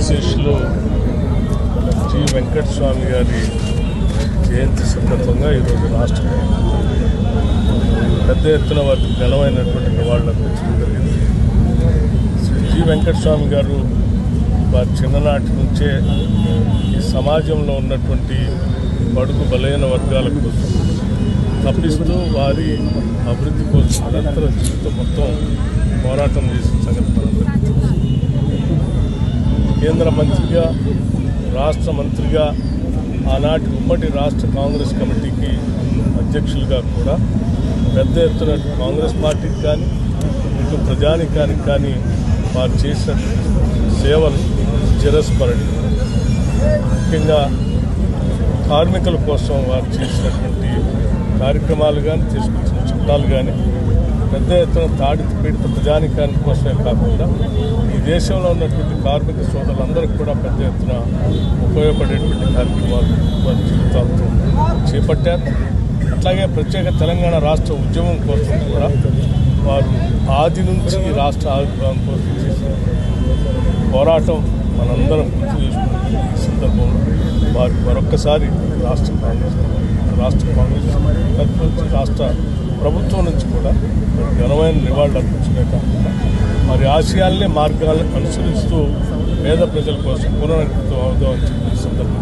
కీర్తిశేషులు జి వెంకటస్వామి గారి జయంతి సందర్భంగా ఈరోజు రాష్ట్రంలో పెద్ద ఎత్తున వారికి ఘనమైనటువంటి నివాళులు అర్పించడం జరిగింది. శ్రీ జి వెంకటస్వామి గారు వారి చిన్ననాటి నుంచే ఈ సమాజంలో ఉన్నటువంటి బడుగు బలైన వర్గాలకు తప్పిస్తూ వారి అభివృద్ధి కోసం నిరంతర జీవితం మొత్తం పోరాటం చేసిన సంగతి మనందరికీ. కేంద్ర మంత్రిగా, రాష్ట్ర మంత్రిగా, ఆనాటి ఉమ్మడి రాష్ట్ర కాంగ్రెస్ కమిటీకి అధ్యక్షులుగా కూడా పెద్ద ఎత్తున కాంగ్రెస్ పార్టీకి కానీ ఇటు ప్రజానికానికి కానీ వారు చేసిన సేవలు చిరస్మరణీయం. ముఖ్యంగా కార్మికుల కోసం వారు చేసినటువంటి కార్యక్రమాలు కానీ, తీసుకొచ్చిన చట్టాలు కానీ పెద్ద ఎత్తున పీడిత ప్రజానికానికి కోసమే కాకుండా ఈ దేశంలో ఉన్నటువంటి కార్మిక సోదరులందరికీ కూడా పెద్ద ఎత్తున ఉపయోగపడేటువంటి కార్యక్రమాలు వారి జీవితాలతో చేపట్టారు. అట్లాగే ప్రత్యేక తెలంగాణ రాష్ట్ర ఉద్యమం కోసం కూడా వారు ఆది నుంచి రాష్ట్ర ఆవిర్భావం కోసం చేసిన పోరాటం మనందరం గుర్తు చేసుకున్న ఈ సందర్భంలో వారికి మరొక్కసారి రాష్ట్ర కాంగ్రెస్ రాష్ట్ర ప్రభుత్వం నుంచి కూడా ఘనమైన నివాళులు అర్పించడమే కాకుండా వారి ఆశయాల్ని, మార్గాలను అనుసరిస్తూ పేద ప్రజల కోసం పునరంకితం అవుదామని చెప్పి సందర్భంగా